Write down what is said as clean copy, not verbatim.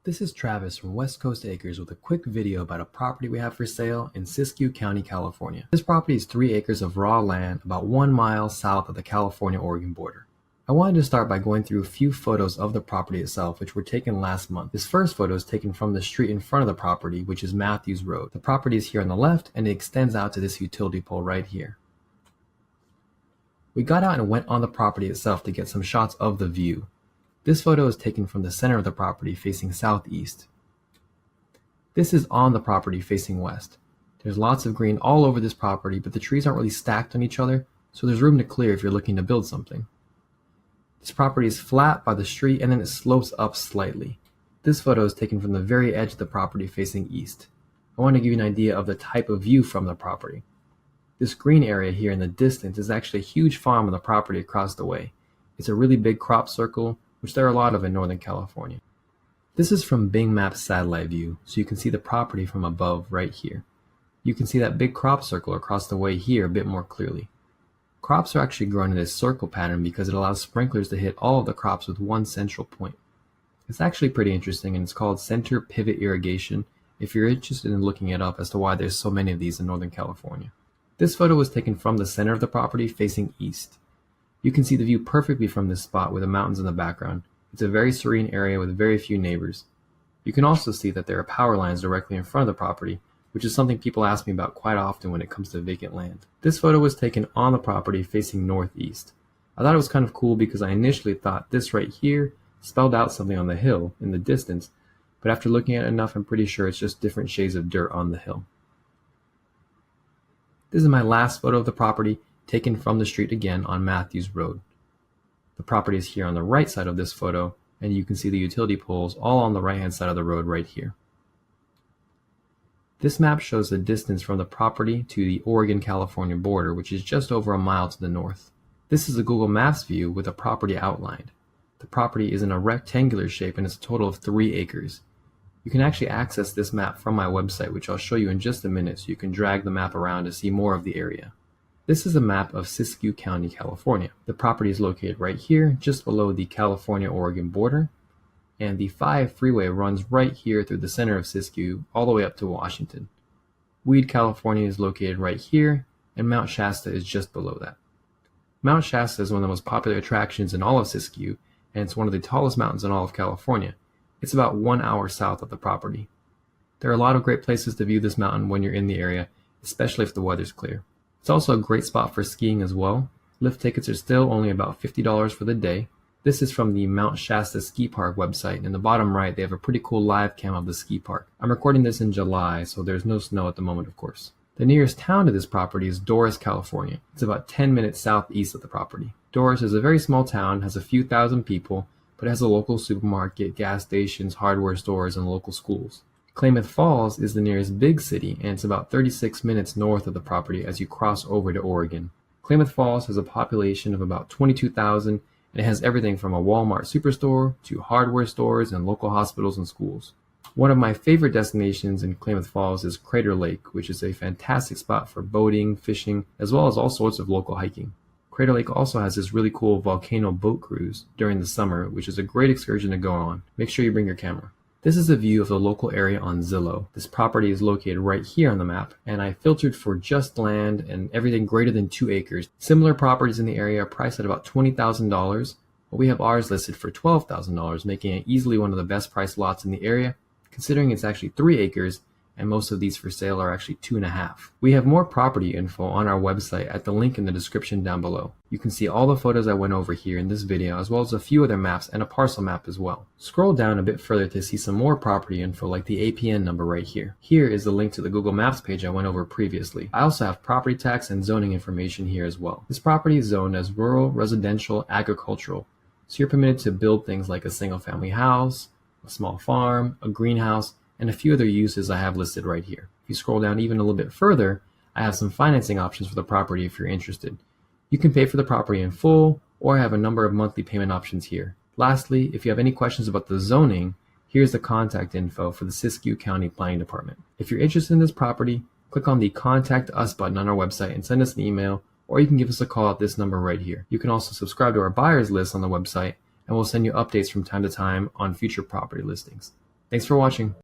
This is Travis from West Coast Acres with a quick video about a property we have for sale in Siskiyou County, California. This property is 3 acres of raw land about 1 mile south of the California-Oregon border. I wanted to start by going through a few photos of the property itself, which were taken last month. This first photo is taken from the street in front of the property, which is Mathews Road. The property is here on the left, and it extends out to this utility pole right here. We got out and went on the property itself to get some shots of the view. This photo is taken from the center of the property facing southeast. This is on the property facing west. There's lots of green all over this property, but the trees aren't really stacked on each other, so there's room to clear if you're looking to build something. This property is flat by the street and then it slopes up slightly. This photo is taken from the very edge of the property facing east. I want to give you an idea of the type of view from the property. This green area here in the distance is actually a huge farm on the property across the way. It's a really big crop circle, which there are a lot of in Northern California. This is from Bing Maps satellite view, so you can see the property from above right here. You can see that big crop circle across the way here a bit more clearly. Crops are actually grown in this circle pattern because it allows sprinklers to hit all of the crops with one central point. It's actually pretty interesting, and it's called center pivot irrigation if you're interested in looking it up as to why there's so many of these in Northern California. This photo was taken from the center of the property facing east. You can see the view perfectly from this spot with the mountains in the background. It's a very serene area with very few neighbors. You can also see that there are power lines directly in front of the property, which is something people ask me about quite often when it comes to vacant land. This photo was taken on the property facing northeast. I thought it was kind of cool because I initially thought this right here spelled out something on the hill in the distance, but after looking at it enough, I'm pretty sure it's just different shades of dirt on the hill. This is my last photo of the property, taken from the street again on Mathews Road. The property is here on the right side of this photo, and you can see the utility poles all on the right hand side of the road right here. This map shows the distance from the property to the Oregon-California border, which is just over a mile to the north. This is a Google Maps view with a property outlined. The property is in a rectangular shape and it's a total of 3 acres. You can actually access this map from my website, which I'll show you in just a minute, so you can drag the map around to see more of the area. This is a map of Siskiyou County, California. The property is located right here, just below the California-Oregon border, and the 5 freeway runs right here through the center of Siskiyou, all the way up to Washington. Weed, California is located right here, and Mount Shasta is just below that. Mount Shasta is one of the most popular attractions in all of Siskiyou, and it's one of the tallest mountains in all of California. It's about 1 hour south of the property. There are a lot of great places to view this mountain when you're in the area, especially if the weather's clear. It's also a great spot for skiing as well. Lift tickets are still only about $50 for the day. This is from the Mount Shasta Ski Park website. In the bottom right, they have a pretty cool live cam of the ski park. I'm recording this in July, so there's no snow at the moment, of course. The nearest town to this property is Doris, California. It's about 10 minutes southeast of the property. Doris is a very small town, has a few thousand people, but it has a local supermarket, gas stations, hardware stores, and local schools. Klamath Falls is the nearest big city, and it's about 36 minutes north of the property as you cross over to Oregon. Klamath Falls has a population of about 22,000, and it has everything from a Walmart superstore to hardware stores and local hospitals and schools. One of my favorite destinations in Klamath Falls is Crater Lake, which is a fantastic spot for boating, fishing, as well as all sorts of local hiking. Crater Lake also has this really cool volcano boat cruise during the summer, which is a great excursion to go on. Make sure you bring your camera. This is a view of the local area on Zillow. This property is located right here on the map, and I filtered for just land and everything greater than 2 acres. Similar properties in the area are priced at about $20,000, but we have ours listed for $12,000, making it easily one of the best priced lots in the area, considering it's actually 3 acres, and most of these for sale are actually 2.5. We have more property info on our website at the link in the description down below. You can see all the photos I went over here in this video, as well as a few other maps and a parcel map as well. Scroll down a bit further to see some more property info like the APN number right here. Here is the link to the Google Maps page I went over previously. I also have property tax and zoning information here as well. This property is zoned as rural, residential, agricultural, so you're permitted to build things like a single family house, a small farm, a greenhouse, and a few other uses I have listed right here. If you scroll down even a little bit further, I have some financing options for the property if you're interested. You can pay for the property in full, or I have a number of monthly payment options here. Lastly, if you have any questions about the zoning, here's the contact info for the Siskiyou County Planning Department. If you're interested in this property, click on the Contact Us button on our website and send us an email, or you can give us a call at this number right here. You can also subscribe to our buyers list on the website, and we'll send you updates from time to time on future property listings. Thanks for watching.